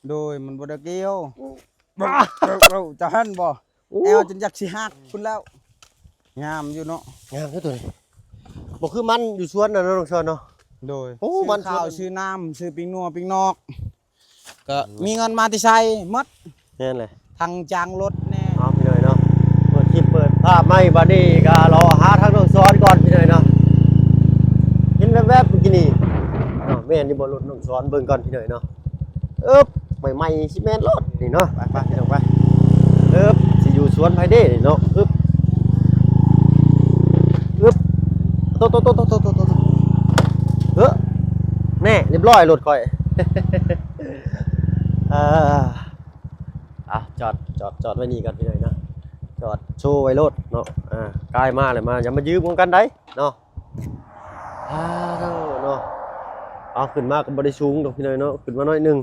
โดยมันบ่ได้เกี่ยวเราจะหันบ่แอวจนอยากสิหักพุ่นแล้วงามอยู่เนาะงามเท่าตัวนี้บ่คือมันอยู่สวนน่ะเนาะน้องชอนเนาะโดยมันข้าวชื่อน้ำชื่อปิ้งนัวปิ้งนอกก็มีเงินมาที่ใช้หมดนั่นแหละทางจางรถแน่พี่หน่อยเนาะเปิดคลิปเปิดภาพไม่บัดนี้ก็รอหาทางน้องชอนก่อนพี่หน่อยเนาะเห็นแวบๆเมื่อกี้นี่เนาะแม่นอยู่บ่รถน้องชอนเบิ่งก่อนพี่หน่อยเนาะใหม่ๆสิแม่นรถนี่เนาะไปพี่น้องไปสิอยู่สวนไผเด้นี่เนาะโตแน่เรียบร้อยรถค่อยจอดไว้นี่กันพี่หน่อยนะจอดโชว์ไว้รถเนาะใกล้มาเลยมาอย่ามายืมกันได้เนาะเนาะเอาขึ้นมาก็บ่ได้สูงดอกพี่หน่อยเนาะขึ้นมาน้อยนึง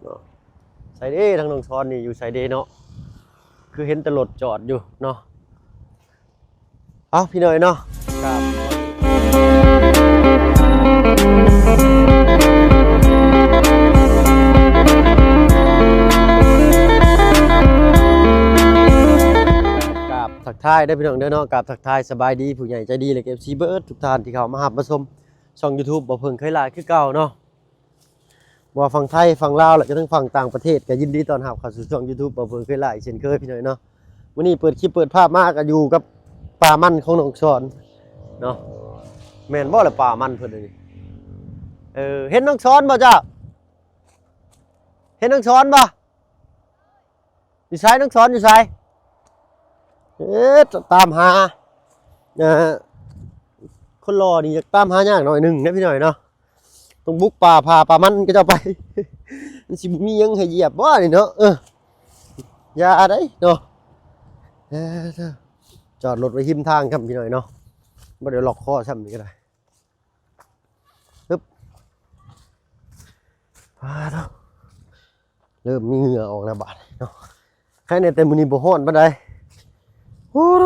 เนาะใส่เด้ทางน้องชอนนี่อยู่ใส่เด้เนาะคือเห็นแต่รถจอดอยู่เนาะเอาพี่หน่อยเนาะครับทักทายได้พี่น้องเด้อเนาะกับทักทายสบายดีผู้ใหญ่ใจดีเลยเก็บซีเบิร์ดทุกท่านที่เข้ามาหับมาชมช่อง YouTube บ่เพิ่งเคยลาคือเก่าเนาะว่าฝั่งไทยฝั่งลาวแล้วก็ทั้งฝั่งต่างประเทศก็ยินดีต้อนรับเข้าสู่ช่อง YouTube บ่เพิ่งเคยลาเช่นเคยพี่น้องเนาะวันนี้เปิดคลิปเปิดภาพมาก็อยู่กับป่ามันของน้องชอนเนาะแม่นบ่ล่ะป่ามันเพิ่นนี่เห็นน้องชอนบ่จ้าเห็นน้องชอนบ่อยู่ไสน้องชอนอยู่ไสตามหาคนรอนี่อยากตามหายากหน่อยหนึ่งนะพี่หน่อยเนาะต้องบุกป่าพาป่ามันก็จะไปมันสิมียังให้เหยียบบ่นี่เนาะอย่าได้เนาะจอดรถไว้หิมทางครับพี่หน่อยเนาะบ่เดี๋ยวหลอกคอซ้ำนี่ก็ได้ปึ๊บเริ่มมีเหงื่อออกแล้วบาดเนาะใครในแต่มื้อนี้บ่ฮ้อนปานใดโอ้โห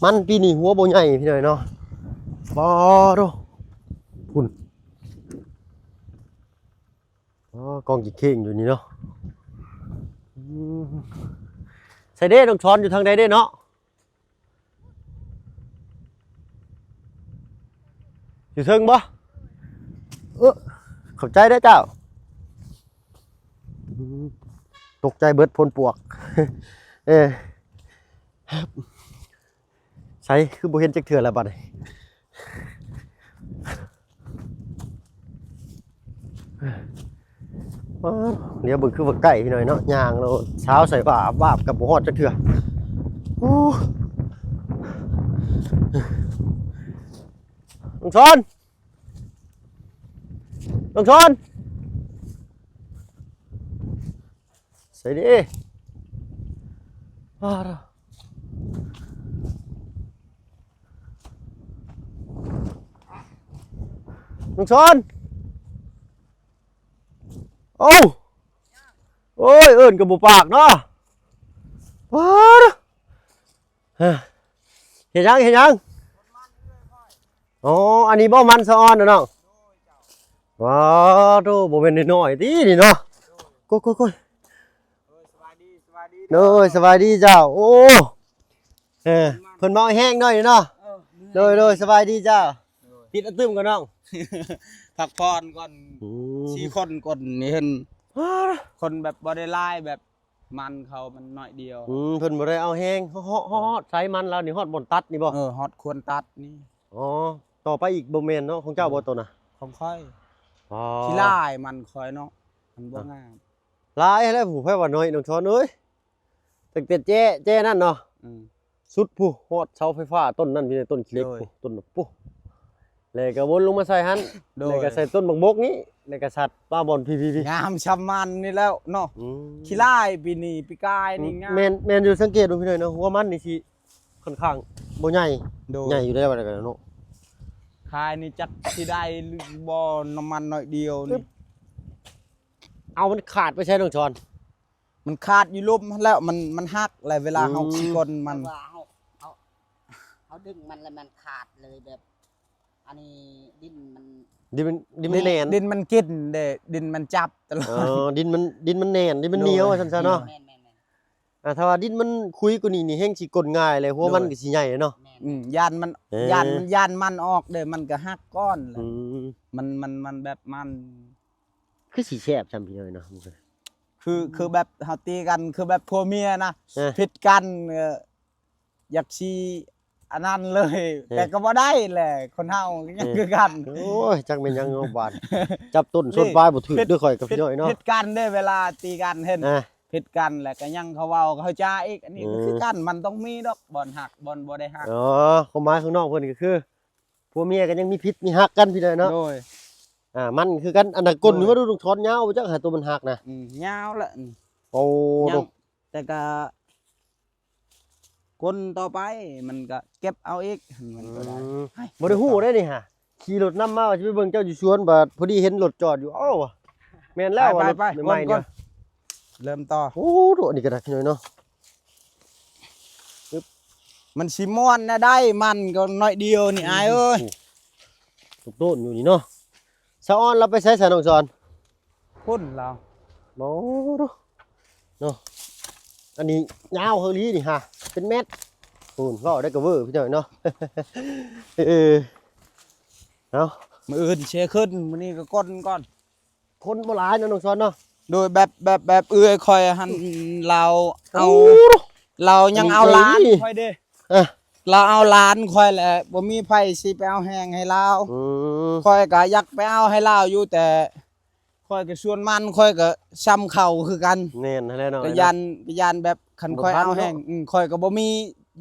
มันปีนี้หัวโบใหญ่พี่หน่อยเนาะบอโดพุ่นกองจิกเข่งอยู่นี่เนาะใส่เด้ต้องช้อนอยู่ทางใดเด้เนาะอยู่เทิงบ่ขอบใจได้เจ้าตกใจเบิดพลปวกใช่คือบ่เห็นจักเถื่อแล้วบัดนี้เดี๋ยวเบิ่งคือว่าใกล้พี่หน่อยเนาะย่างเราเช้าใส่บาบกับบ่ฮอดจักเถื่อน้องชอนใส่ดิน้องชอนโอ้ยเอิ้นกับบุปากเนาะเห็นยังอ๋ออันนี้บ่มันสะออนนะน้องว้าวโธ่บ่เป็นน้อยๆตินี่เนาะกุ๊ยสบายดีเจ้าโอ้เพิ่นเมาแห้งหน่อยเนาะโดยสบายดีเจ้าติดอัตึมกันน้องพักผ่อนก่อน4 คนก่อนนี่เห็นคนแบบบ่ได้ลายแบบมันเขามันน้อยเดียวเพิ่นบ่ได้เอาแห้งฮอดใช้มันแล้วนี่ฮอดบ่นตัดนี่บ่ฮอดควรตัดนี่อ๋อต่อไปอีกบ่แม่นเนาะของเจ้าบ่ตัวน่ะของค่อยที่ลายมันค่อยเนาะมันบ่งามลายแล้วผู้ไผว่าน้อยน้องชอนเอ้ยตั้งแต่แจ้นั่นเนาะสุดผู้ฮอดเสาไฟฟ้าต้นนั่นพี่ต้นเล็กผู้ต้นปุ๊แล้วก็วนลงมาใส่หั่นแล้วก็ใส่ต้นบักบกนี้แล้วก็สัตว์ปลาบ่อนพี่งามชำมันนี่แล้วเนาะขี้ลายปีนี้ปีกายนี่งามแม่นอยู่สังเกตดูพี่หน่อยเนาะหัวมันนี่สิค่อนข้างบ่ใหญ่อยู่ได้ว่ากันเนาะคายนี่จัดสิได้บ่น้ำมันน้อยเดียวนี่เอามันขาดไปใช้น้องชอนมันขาดอยู่ลมแล้วมันหักอะไรเวลาเฮาสิกลมันเขาดึงมันแล้วมันขาดเลยแบบอันนี้ดิ้นมัน ดินมันแน่น ดินมันกินเด้ดินมันจับตลอ อ๋ ด อดินมันแน่นดินมันเหนียวว่าซั่นๆเนาะ แม่น ถ้าว่าดินมันคุยกว่านี้นี่แฮงสิกลง่ายเลยหัวมันก็สิใหญ่เนาะ แม่น ยานมัน เอ้ย ยานมันออกเด้มันก็หักก้อนแหละ อืม มันแบบมัน คือสิแซ่บจำพี่เลยเนาะ คือแบบเฮาตีกันคือแบบผัวเมียนะ เออ ผิดกันอยากชีอันนั้นเลย แต่ก็บ่ได้แหละคนเฮายังคือกัน โอ้ยจักแม่นยังเงาบานจับต้นชนปลายบ่ถูกด้วยข่อยกับพี่น้อยเนาะ ผิดกันเด้เวลาตีกันเห็น อ่ะ ผิดกันแหละก็ยังเขาเว้าเขาจ้าอีกอันนี้ก็ เออ คือกันมันต้องมีดอกบ่อนหักบ่อนบ่ได้หัก อ๋อความหมายข้างนอกเพิ่นก็คือผัวเมียก็ยังมีพิษมีฮักกันพี่น้อยเนาะ โดย มันคือกันอันนั้นก้นนี่ว่าดูถอนยาวจักหาตัวมันหักนะ ยาวละ โอ้ ยั โด งแต่ก็คนต่อไปมันก็เก็บเอาอีกมันก็ได้ บ่ได้ฮู้ได้นี่ฮะขี่รถนำมาว่าสิไปเบิ่งเจ้าอยู่สวนบัดพอดีเห็นรถจอดอยู่อ้าวแม่นแล้วว่ารถ ไป ใหม่ๆ ก่ เนี่ อย นเริ่มต่อ โอ้โดอันนี้ก็ได้พี่น้อยเนาะ มันสิม่วนนะได้มันก็น้อยเดียวนี่อายเอ้ย ตุกต้นอยู่นี่เนาะสะออนเราไปใช้สาน้องจอน พุ่นเรา โอ้โดเนาะอันนี้ยาวเฮาลีนี่ฮะเป็นเม็ดปูนเว้าได้ก็เวอร์พี่น้อยเนาะ เออเนาะ มื้ออื่นเชขึ้นมื้อนี้ก็ก้นก่อน คนบ่หลายเนาะน้องจอนเนาะ โดยแบบเอื้อยคอยหันเราเอา เรายังเอา อันนี้ ล้าน ใจดี คอยเด้ อ่ะ เราเอาล้านคอยแหละบ่มีไผสิไปเอาแห้งให้เรา อืม คอยก็อยากไปเอาให้เราอยู่แต่คอยก็ชวนมันคอยก็ซ้ำเข่าคือกัน แน่นนั่นแหละเนาะ ก็ยันแบบคันคอยเอาแห้งคอยก็บ่มี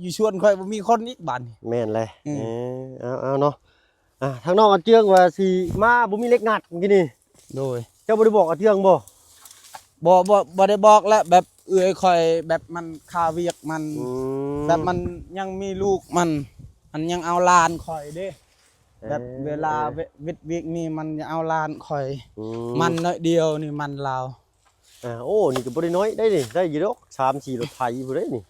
อยู่ชวนคอยบ่มีคนอีกบัดนี้ แม่นเลย อืม เอาเนาะทางนอกอาเจืองว่าสิมาบ่มีเล็กงัดเมื่อกี้นี่ โดย เจ้าบ่ได้บอกอาเจืองบ่ บ่ได้บอกแล้วแบบเอื้อยคอยแบบมันคาเวียกมัน แบบมันยังมีลูกมันยังเอาหลานคอยเด้ แบบเวลาวิทย์วิกนี่มันจะเอาหลานคอย มันน้อยเดียวนี่มันลาว โอ้นี่ก็บ่ได้น้อยได้นี่ได้อยู่ดอก3-4รถไถผู้ใดนี่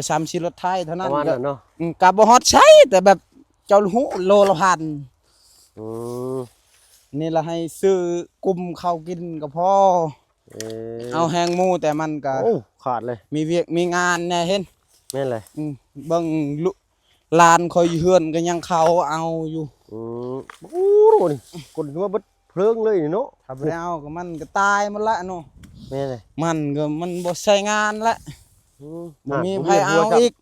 3 4รถไทยเท่า ป นั้น ระมาณ ก็ นั้นเนาะ ก็บ่ฮอดใช้แต่แบบเจ้าหูโลละพัน อืม นี่ละให้ซื้อกลุ่มข้าวกินก็พอเอาแหงหมูแต่มันก็ โอ้ขาดเลย มีเวียกมีงานแน่เห็น แม่นเลย เบิ่งลุหลานคอยอยู่เฮือนก็ยังเขาเอาอยู่ โอ้โหนี่คนคือว่าเบิดเพลิงเลยนี่เนาะ ถ้าบ่ได้เอาก็มันก็ตายหมดละเนาะ แม่นเลย มันบ่ใช้งานละ บ่มีไผเอา บ่ อีก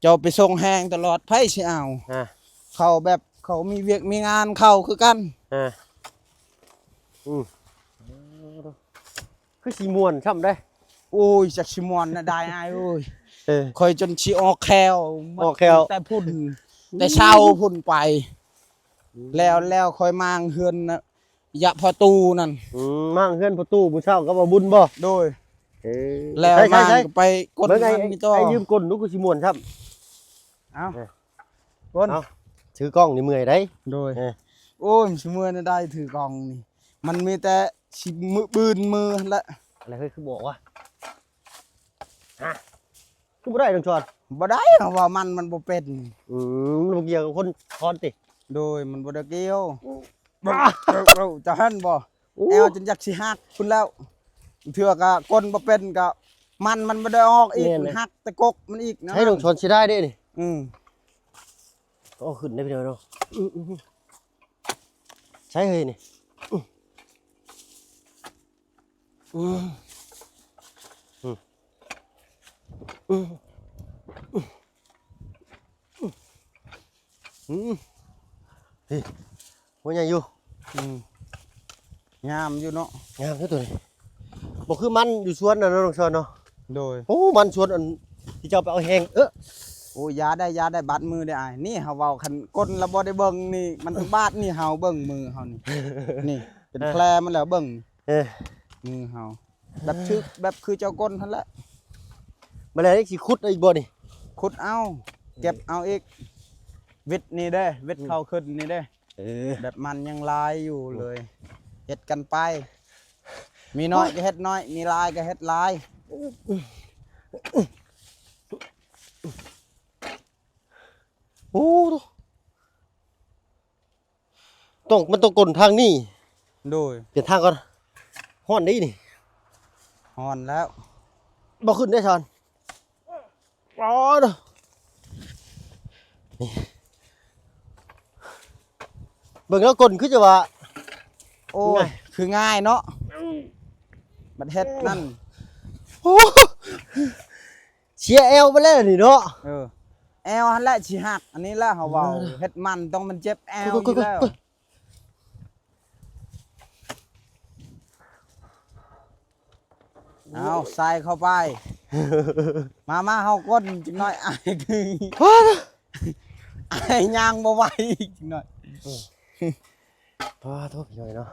เจ้าไปส่งแหงตลอดไผสิเอา อ่ะ เขาแบบเขามีเวียกมีงานเข้าคือกัน คือสีม่วนช่ำได้ โอ้ยจักสิม่วนน่ะได้อ้ายโอ้ย เออ คอยจนสิออกแคว ออกแคว แต่พุ่นแต่เช้าพุ่นไปแล้วคอยมางเฮือนน่ะยะพอตูนั่น มั่งเฮือนประตูผู้เช่าก็บ่บุญบ่ โดย เออ แล้ว ใช่ มาง ใช่ ก็ไปกด เบิ่งไอ้ มันนี่ต่อ ไอ้ยืมกลลูกคือสิม่วนช่ำ เอ้า เออ กด เอ้า ถือกล้องนี่เมื่อยได้ โดย เออ โอ้ยสิเมื่อน่ะได้ถือกล่องนี่มันมีแต่สิมือบืนมือละ อะไรเฮ้ยคือบอกว่าคือบ่ได้ดังชอน บ่ได้เพราะว่ามันบ่เป็น มันเกี่ยวกับคนคอนติ โดยมันบ่ได้เกี่ยวเราจะหันบ่แอวจนอยากสิหักพุ่นแล้วเทื่อก็คนบ่เป็นก็มันบ่ได้ออกอีกมันหักแต่กกมันอีกนะ ให้ดังชอนสิได้เด้นี่ อืม โอ้ขึ้นได้พี่น้อยเนาะใช่เฮ้ยนี่นี่ว่าไงอยู่ อืมงามอยู่เนาะ งามที่ตัวนี้บอกคือมันอยู่สวนน่ะเนาะน้องชอนเนาะ โดย โอ้มันสวนอันที่เจ้าไปเอาแหงโอ้ยาได้บาดมือได้อ้ายนี่เฮาเว้าคันก้นแล้วบ่ได้เบิ่งนี่มันถึงบาดนี่เฮาเบิ่งมือเฮานี่ นี่เป็นแผลมันแล้วเบิ่ง เออ มือเฮาแบบชึกแบบคือเจ้าก้นหั่นแหละ มาแล้วนี่สิขุดอีกบ่นี่ ขุดเอาเก็บเอาอีกวิทย์นี่เด้วิทย์เข้าขึ้นนี่เด้ เออ แบบมันยังลายอยู่เลยเฮ็ดกันไป มีน้อยก็เฮ็ดน้อย มีลายก็เฮ็ดลาย โอ้ มันต้องกลทางนี้ โดย เปลี่ยนทางก่อนฮ้อนนี้นี่ ฮอนแล้ว บ่ขึ้นได้ชอนอ๋อเด้อนี่เบิ่งแล้วกลคือจะว่า โอ้ยคือง่ายเนาะบัดเฮ็ดนั่น โอ้เชียร์แอลไปแล้วนี่เนาะ แอลหั่นแหละสิหักอันนี้แหละเฮาเว้าเฮ็ดมันต้องมันเจ็บแอลอยู่แล้วเอาใส่เข้าไป มาเฮาก้นจักหน่อยอายคืออายย่างบ่ไหวอีกจักหน่อย พาโทษพี่หน่อยเนาะ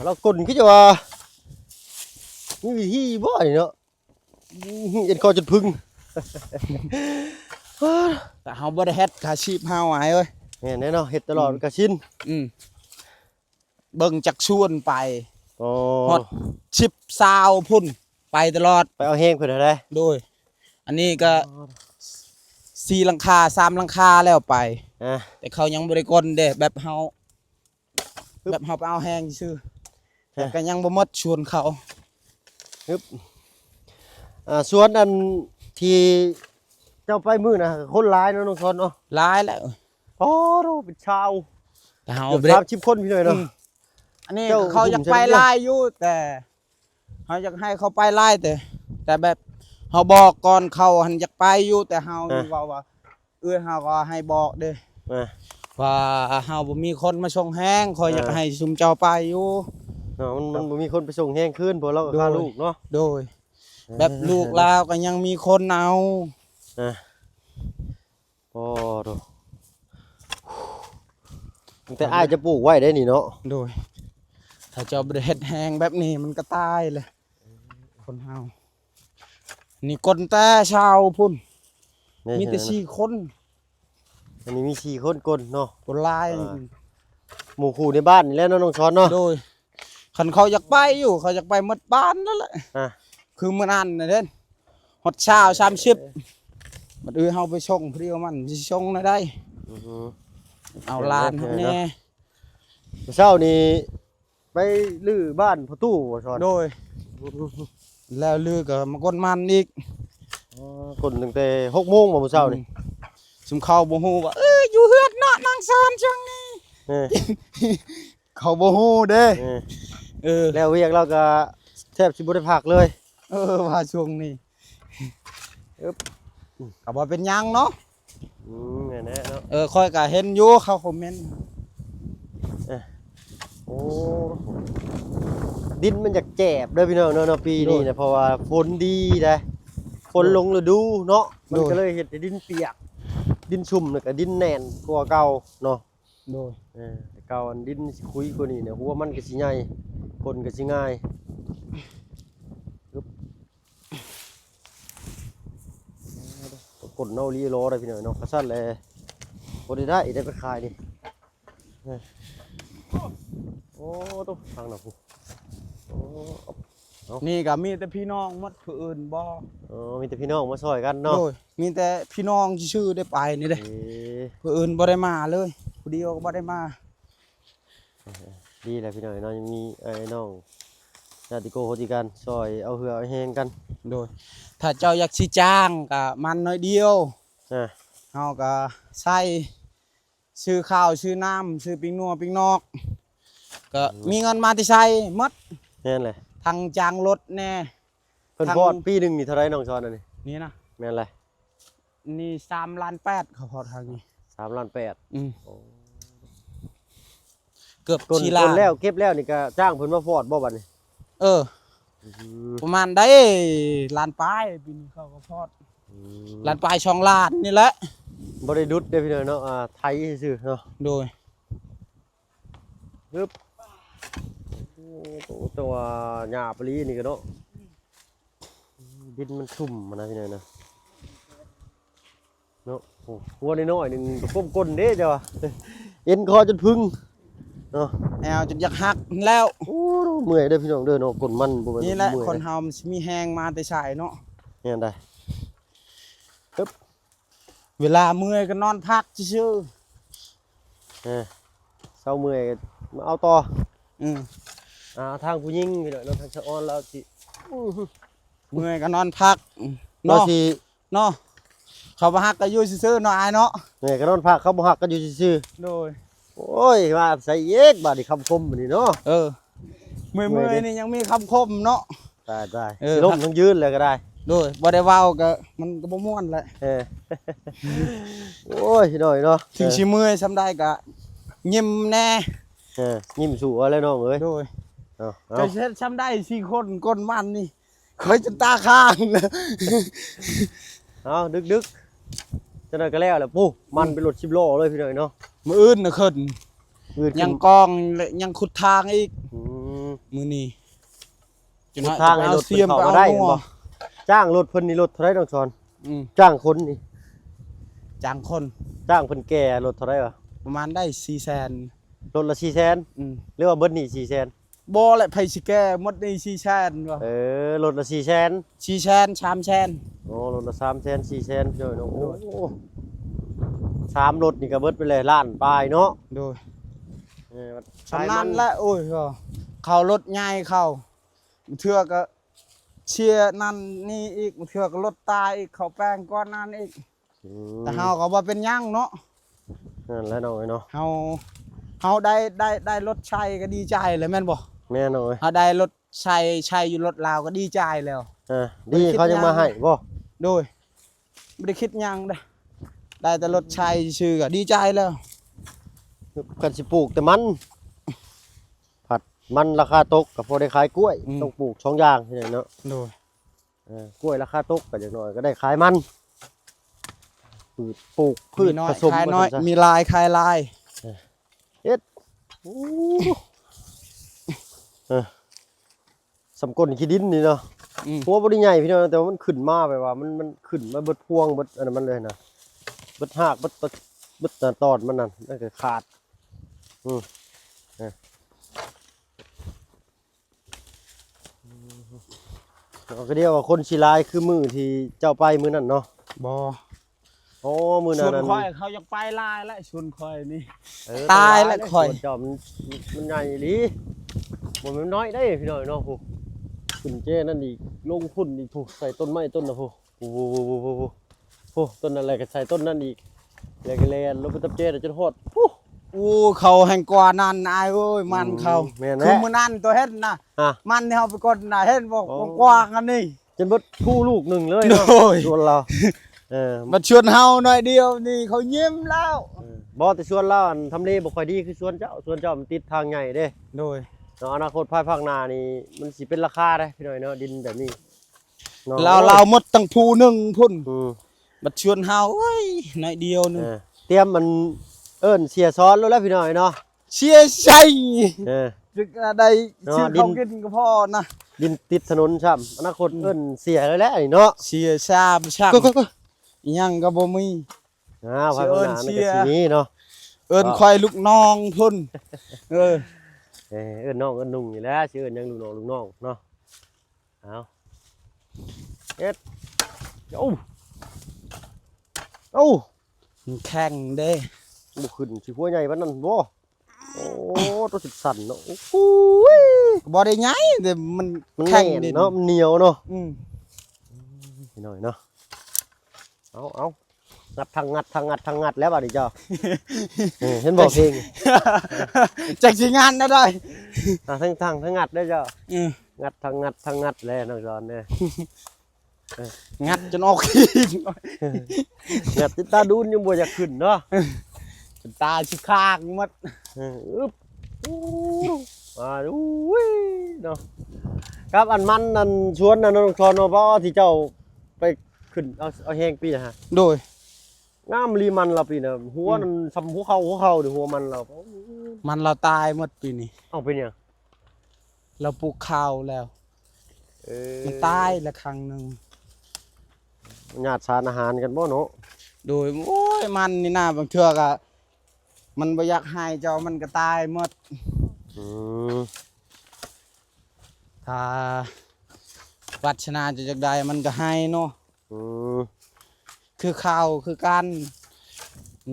เรากลคือจะว่ามีวิธีบ่นี่เนาะเอ็นคอจนพึ่ง แต่เฮาบ่ได้เฮ็ดอาชีพเฮาอ้ายเอ้ย แน่เนาะเฮ็ดตลอดก็ชิน เบิ่งจักชวนไป อ๋อ ฮอด10 20พุ่นไปตลอด ไปเอาแห้งเพิ่นได้ โดย อันนี้ก็4หลังคา3หลังคาแล้วไป แต่เขายังบ่ได้กลเด้แบบเฮาไปเอาแห้งซื่อแต่ก็ยังบ่หมดชวนเขา สวนอันที่เจ้าไปมื้อน่ะคนหลายเนาะน้องชนเนาะ หลายแล้ว อ๋อโตเป็นชาว แต่เฮา เกือบ บ่ได้ 30คนพี่หน่อยเนาะ อันนี้ เจ้า เขาอยากไปไล่อยู่แต่เขาอยากให้เขาไปไล่แต่แบบเขาบอกก่อนเขาหันอยากไปอยู่แต่เขาว่าเขาก็ให้บอกเด้ ว่าเฮาบ่มีคนมาส่งแห้งคอยอยากให้ซุมเจ้าไปอยู่ เนาะมันบ่มีคนไปส่งแห้งคืนเพราะเราก็ฆ่าลูกเนาะ โดย แบบลูกลาวก็ยังมีคนเอา โอ้โตแต่อ้ายจะปลูกไว้ได้นี่เนาะ โดยถ้าเจ้าบ่ได้เฮ็ดแห้งแบบนี้มันก็ตายเลยคนเฮานี่คนแต่ชาวพุ่นมีแต่4คน อันนี้มี4คนกลเนาะ คนลาย หมู่คู่ในบ้านนี่แหละเนาะน้องชอนเนาะ โดยคันเขาอยากไปอยู่เขาอยากไปหมดบ้านนั่นแหละคือมื้อนั้นน่ะเด้ฮอดเช้า30บัดเฮาไปส่งเพรียวมันสิส่งได้ เอาลานครับแน่ เช้านี้ไปลื้อบ้านพ่อตู้บ่ชอน โดยแล้วลือก็มากดมันอีก คนตั้งแต่6 โมงบ่มื้อเช้านี่ ซุมเขาบ่ฮู้ว่าอยู่เฮือดเนาะนางซอนช่วงนี้ เขาบ่ฮู้เด้แล้วเวียกเราก็แทบสิบ่ได้พักเลย ว่าช่วงนี้ก็บ่เป็นหยังเนาะ แน่ๆเนาะ ค่อยก็เห็นอยู่เขาคอมเมนต์ โอ้ดินมันอยากแจบเด้อพี่น้องเนาะปีนี้นะเพราะว่าฝนดีได้ฝนลงฤดูเนาะมันก็เลยเฮ็ดให้ดินเปียกดินชุ่มแล้วก็ดินแน่นกว่าเก่าเนาะ โดย แต่เก่าอันดินสิคุยกว่านี้เนี่ยหัวมันก็สิใหญ่คนก็สิง่ายกดเนาลีโลได้พี่น้องเนาะกระสั่นแลบ่ได้ไปขายนี่โอ้ตุ๊ฟังหน่อยผู้นี่ก็มีแต่พี่น้องหมดผู้อื่นบ่ มีแต่พี่น้องมาซอยกันเนาะ โดยมีแต่พี่น้องชื่อได้ไปนี่เด้ผู้อื่นบ่ได้มาเลยผู้เดียวก็บ่ได้มา ดีแหละพี่น้องเนาะยังมีไอ้น้องญาติโกโหติกันซอยเอาเหือเอาแห้งกันโดยถ้าเจ้าอยากสิจ้างก็มันน้อยเดียวเฮาก็ใส่ซื้อข้าวซื้อน้ำซื้อปิ้งนัวปิ้งนอกก็มีเงินมาที่ใช้หมด แน่นเลย ทั้งจ้างรถแน่ เพิ่นพอดปีหนึงนี่เท่าไรน้องชอนอันนี้ นี่นะ แม่นไร นี่3.8 ล้านเขาพอทางนี้ 3.8 ล้านเกือบ4 ล้านแล้วเก็บแล้วนี่ก็จ้างเพิ่นมาฟอดบ่บัดนี้ประมาณได้ล้านปลายปีนี้เขาก็พอดล้านปลาย2 ล้านนี่แหละ บ่ได้ดุดเด้อพี่น้องเนาะไทยซื่อเนาะโดยปึ๊บตัวหญ้าปลีนี่ก็เนาะดินมันชุ่มนะพี่น้องเนาะเนาะโอ้หัวน้อยๆนึงก้มก้นเด้จ้ะเอ็นคอจนพึ่งเนาะแอวจนอยากหักแล้วโอ้เมื่อยเด้อพี่น้องเด้อเนาะก้นมันบ่นี่แหละคนเฮามันสิมีแฮงมาแต่ชายเนาะเนี่ยได้ปึ๊บเวลาเมื่อยก็นอนพักซื่อ เศร้าเมื่อยมาเอาต่อ อืม ทางผู้หญิงพี่น้อยเนาะทางชะออนแล้วสิ เมื่อยก็นอนพัก เรา เนาะ สิ เนาะเขาบ่ฮักก็อยู่ซื่อๆเนาะอายเนาะ เมื่อยก็นอนพักเขาบ่ฮักกันอยู่ซื่อ โดย ๆโอ้ยว่าใส่เอกบาดนี้คำคมบัดนี้เนาะ เมื่อยๆนี่ยังมีคำคมเนาะ ตาย เออ สิล้มทั้งยืนเลยก็ได้ โดยบ่ได้เว้าก็มันก็บ่ม่วนแหละ โอ้ยพี่น้อยเนาะ ถึงสิเมื่อยซำใดก็ยิ้มแน่ ยิ้มสู่เอาเลยน้องเอ้ย โดย เอา ก็เฮ็ดซำได้4คนก้นมันนี่เคยจนตาข้างเลย เอาดึกๆจังได๋ก็แล้วแหละปุ๊มันเป็นรถ10ล้อเลยพี่น้อยเนาะ มื้ออื่นน่ะขึ้น ยืน ยังกองและยังขุดทางอีก อืม มื้อนี้จน ขุด ว่า ทางให้ เอา รถ เสียมไป เข้า เอา มาได้ งัว บ่ จ้างรถเพิ่นนี่รถเท่าไรน้องชอน อืม จ้างคนนี่ จ้างคน จ้างเพิ่นแก่รถเท่าไรวะ ประมาณได้400,000รถละ400,000 อืม หรือว่าเบิดนี่400,000 บ่แหละไผสิแก้หมดนี่400,000ว่ะ รถละ400,000 400,000 300,000 โอ้รถละ300,000 400,000พี่น้อยเนาะโอ้สามรถนี่ก็เบิดไปเลยล้านปลายเนาะ โดย เออ สำนั้นแหละโอ้ยก็เขารถใหญ่เข้าเทื่อก็เชียร์นั่นนี่อีกเทื่อก็รถตายอีกเขาแป้งก้อนนั้นอีก อืม แต่เฮาก็บ่เป็นหยังเนาะ นั่นแหละน้อยเนาะ เฮาได้รถใช้ก็ดีใจเลยแม่นบ่ แม่น้อย เฮาได้รถใช้อยู่รถลาวก็ดีใจแล้ว ดีเขาจะมาให้บ่ โดยบ่ได้คิดหยังเด้อได้แต่รถใช้ชื่อก็ดีใจแล้ว กันสิปลูกแต่มันผัดมันราคาตกก็พอได้ขายกล้วยต้องปลูกสองอย่างที่ไหนเนาะ โดย กล้วยราคาตกก็อย่างน้อยก็ได้ขายมันปลูกพืช มีน้อ ผ ย สม ขายน้อย ว่าซั่นซะ มีลายขายลาย โอ้สำกลขี้ดินนี่เนาะ อืม หัวบ่ได้ใหญ่พี่น้องแต่ว่ามันขึ้นมาแบบว่ามันขึ้นมาเบิดพวงเบิดอันนั้นมันเลยนะเบิดหากเบิดตอดมันนั่นนั่นก็ขาดเราก็เรียกว่าคนชีลายคือมือที่เจ้าไปมือนั่นเนาะ บ่ โอ้มือ ช นั่ วน น นั่น ค่อยเขาอยากไปลายแล้วชวนค่อยนี่ เออ ตายแล้วข่อย ส่วนจอมันใหญ่อีหลีบ่มันน้อยได้พี่น้อยเนาะผู้ขึ้นเจ้นั่นอีกลงพุ่นอีกผู้ใส่ต้นไม้ต้นน่ะผู้ผู้ต้นอะไรก็ใส่ต้นนั่นอีกแล้วก็แลนลงไปตับเจ้จนฮอดผู้ อู้เขาแห่งกว่านั้นอายเอ้ยมันเขา แม่น คือ แท้ มื้อนั้นตัวเฮ็ดน่ะ อ่ะ มันที่เฮาไปกดน่ะเห็นบอก อ๋อ กว้างๆอันนี้ จนเบิดคู่ลูกหนึ่งเลย โด เนาะ ย ชวนเราอ มาชวนเฮาหน่อยเดียวนี่เขายิ้มแล้ว บ่แต่ชวนเราอันทำเลบ่ค่อยดีคือชวนเจ้ามันติดทางใหญ่เด้ โดย เนาะอนาคตภายภาคหน้านี่มันสิเป็นราคาได้พี่น้อยเนาะดินแบบนี้เนาะ เราหมดตั้งภูหนึงพุ่น อืม มาชวนเฮาเอ้ยหน่อยเดียวนึง เตรียมมันเอิ้นเสียซ้อนแล้วพี่น้อยเนาะ เชียร์ใจ จึกได้ เนาะ ชื่อ ดิ เขา น กินก็พอนะ ดินติดถนนช่ำอนาคตเอิ้นเสียเลยแหละนี่เนาะ เชียร์ชาบช่าง ก็ อิหยังก็บ่มี ภายภาคหน้า เชี นี่ ยร์ ก็สินี้เนาะ เอิ้นควายลูกน้องพุ่นเออ เอิ้นน้องเอิ้นนุ่งอยู่แล้วสิเอิ้นหยังลูกน้องเนาะเอาเอ็ดโอ้ มันแข่งเด้ บ่ขึ้นสิหัวใหญ่ปานนั้นบ่โอ้ตัวสิสั่นเนาะโอ้โห บ่ได้ใหญ่แต่มัน มัน แข่ แน่ ง น ดิ เนาะมันเหนียวเนาะ อืม นิดหน่อยเนาะเอางัดทางงัดแล้วบัดนี้เจ้า เห็นบอกเพลง จักสิงานได้ได้ ทั้งงัดได้เจ้า อืม งัดทางงัดแล้วน้องจอนเนี่ย งัดจนออกขี้ งัดติดตาดูนยังบ่อยากขึ้นเนาะ จนตาสิข้างหมด อึ๊บมาดูเนาะครับอันมันนั่นชวนนั่นน้องจอนเนาะเพราะที่เจ้าไปขึ้นเอาแห้งปีนะฮะ โดย งามลีมันเราปีน่ะหัวนั่นซ้ำหัวเข่าดิหัวมันเรา มันเราตายหมดปีนี้ เอาเป็นหยัง เราปลูกข้าวแล้วมันตายละครั้งหนึง ญาติสารอาหารกันบ่เนาะ โดยโอ้ยมันนี่นะบางเทื่อก็มันบ่อยากให้เจ้ามันก็ตายหมด อืม ถ้าวัชนาจะจักได้มันก็ให้เนาะ อืม คือข้าวคือการ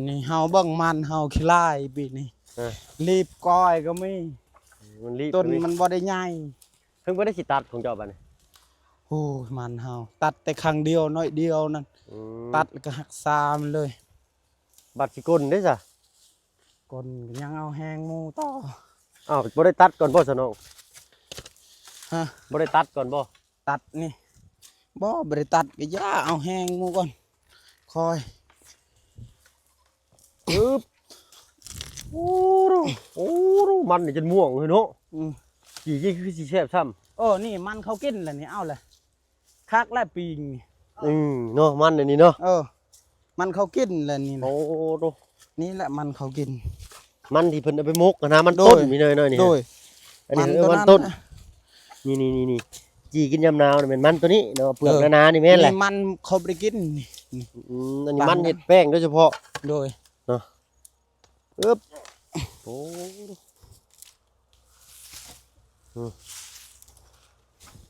นี่เฮาเบิ่งมันเฮาขี้ลายปีนี้ เออ รีบก้อยก็มี มันรีบ ต้นมันบ่ได้ใหญ่ เพิ่งบ่ได้สิตัดของเจ้าบัดนี้ โอ้ยมันเฮาตัดแต่ครั้งเดียวน้อยเดียวนั่น อืม ตัดแล้วก็หักซามันเลย บัดสิกลได้จ้ะ ก้นก็ยังเอาแหงหมูต่อ อ้าวบ่ได้ตัดก่อนบ่ซะน้อง ฮะ บ่ได้ตัดก่อนบ่ ตัดนี่บ่ได้ตัดก็ย่าเอาแหงหมูก่อนคอย ปึ๊บโอ้โอ้มันนี่จนม่วงเลยเนาะ อืม กี่คือสิแซ่บซ้ำ โอ้นี่มันเขากินแล้วนี่เอาเลยคักและปิงนี่ เนาะมันอันนี้เนาะ มันเขากินแล้วนี่นะ โอ้โต นี่แหละมันเขากิน มันที่เพิ่นเอาไปมกอะนะมันต้น โดย มีหน่อยๆนี่ โดย อันนี้มันต้นนี่จีกินยามหนาวนี่แม่นมันตัวนี้เนาะเปลือกหนาๆนี่แม่นแหละ นี่มันเขาไปกินนี่ อันนี้มันเห็ดแป้งโดยเฉพาะ โดย ปึ๊บโอ้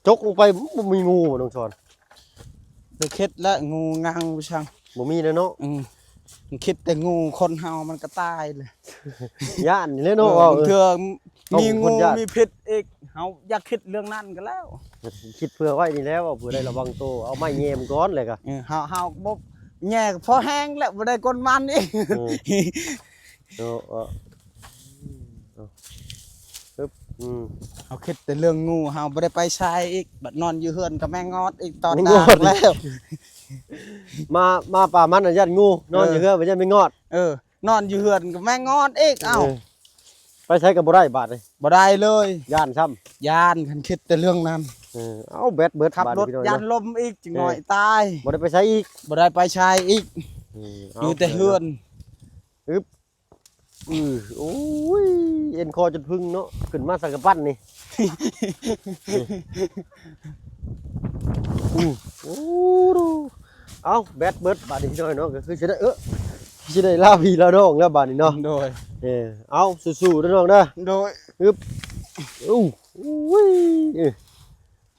จกลงไปบ่มีงูบ่น้องชอน ไปคิดและงูงังไปช่าง บ่มีเลยเนาะ มันคิดแต่งูคนเฮามันก็ตายเลย ย่านนี่เลยเนาะว่า เถื่อมี เอาค งู นย่าน มีพิษอีกเฮาอยากคิดเรื่องนั้นก็แล้ว คิดเผื่อไว้นี่แล้วว่าเผื่อได้ระวังตัวเอาไม้แยมก่อนเลยก็ เฮาบ่แย่พอแห้งแล้วบ่ได้กนมันอีก เนาะปึ๊บ เฮาคิดแต่เรื่องงูเฮาบ่ได้ไปชายอีกบัดนอนอยู่เฮือนกับแม่งอดอีกตอน แม่ง ดา อด กแล้ว มาป่ามันน่ะยันงูนอนอยู่เฮือบ่ยันไม่งอด นอนอยู่เฮือนกับแม่งอดอีกเอ้า ไปใช้กับบ่ได้บาดเลย บ่ได้เลย ย่านซ้ำ ย่านคันคิดแต่เรื่องนั้น เอาแบตเบิด ขับบ าด รถ พี่น้อง ยาน เนาะ ลมอีกจังหน่อยตาย บ่ได้ไปใช้อีก บ่ได้ไปชายอีก เา อยู่แต่เฮือน โอ้ยเอ็นคอจนพึ่งเนาะขึ้นมาสังกะปั้นนี่ โอ้ดูเอาแบตเบิดบาดนี้พี่น้อยเนาะก็คือสิได้สิได้ลาพี่ลาน้องแล้วบาดนี้เนาะ โดย เอาสู้ๆเด้อน้องเด้อ โดย อู้ย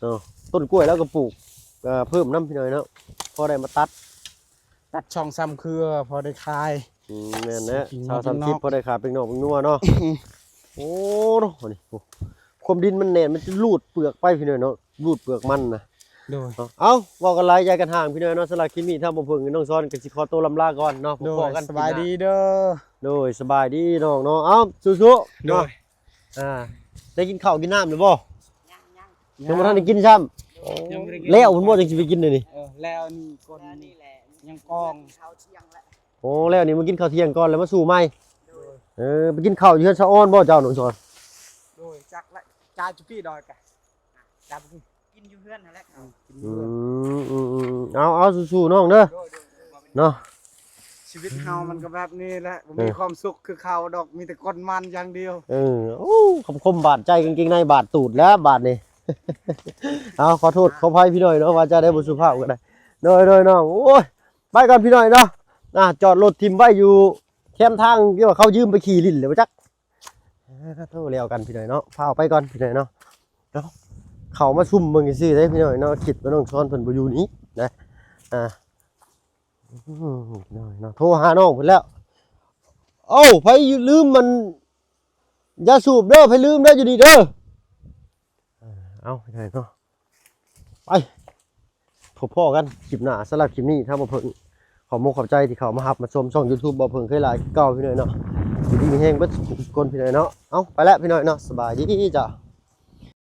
เนาะต้นกล้วยแล้วก็ปลูกเพิ่มน้ำพี่น้อยเนาะพอได้มาตัด ตัดช่องซ้ำเครือพอได้คาย แม่นนะ กิน ชาว ข้างนอก ทำคลิปพอได้ขาเป็นนอกเป็นนัวเนาะโอ้โหนี่โอ้ความดินมันแน่นมันจะรูดเปลือกไปพี่น้อยเนาะรูดเปลือกมันนะ โดย เอาว่ากันไล่ใจกันห่างพี่น้อยเนาะสลักคลิปนี้ถ้าบ่เพิ่งน้องซ้อนกันสิขอตัวลำลาก่อนเนาะพ โด บ ย กัน สบายดีเด้อ โดยสบายดีน้องเนาะเอาสู้ๆ โด เนาะ ย ได้กินข้าวกินน้ำหรือบ่ ยั ยังบ่ทันได้กินซ้ำ ยังบ่ได้กิน แล้วเพิ่นบ่จังสิไปกินเลยนี่ แล้วนี่คนนี่แหละยังกอง โอ้แล้วนี่มากินข้าวเที่ยงก่อนแล้วมาสู่ใหม่ไปกินข้าวอยู่เฮือนซะอ้อนบ่เจ้าน้องซ้อน โดยจักละจ่าจุพี่ดอยกะจ่าบุกินอยู่เพื่อนนั่นแหละกินอยู่เพื่อน เอาสู้ๆน้องเด้อ โดย เนาะ ชีวิตเฮามันก็แบบนี้แหละบ่มีความสุขคือเขาดอกมีแต่ก้นมันอย่างเดียว โอ้คมบาดใจกางเกงในบาดตูดแล้วบาดนี่ เอาขอโทษขออภัยพี่หน่อยเนาะว่าจะได้บ่สุภาพก็ได้โดยน้องโอ้ยไปก่อนพี่หน่อยเนาะจอดรถทิมไว้อยู่แคมทางที่ว่าเขายืมไปขี่ลิ้นเลยบ่จักโทรแล้วกันพี่หน่อยเนาะพาไปก่อนพี่หน่อยเนาะเขามาซุ่มเบิ่งซื่อๆได้พี่หน่อยเนาะคิดว่าน้องช้อนเพิ่นบ่อยู่นี้นะน้อยเนาะโทรหาน้องเพิ่นแล้วเอ้าไผลืมมันอย่าสูบเด้อไผลืมเด้ออยู่นี่เด้อเอาพี่หน่อยเนาะไปพบพ่อกันคลิปหน้าสำหรับคลิปนี้ถ้าบ่เพิ่งขอบใจที่เขามาหับมาชมช่อง YouTube บ่เพิ่งเคยหลายเก่าพี่หน่อยเนาะอยู่ดีมีแฮงเบิดทุกคนพี่หน่อยเนาะเอาไปแล้วพี่หน่อยเนาะสบายดีจ้ะ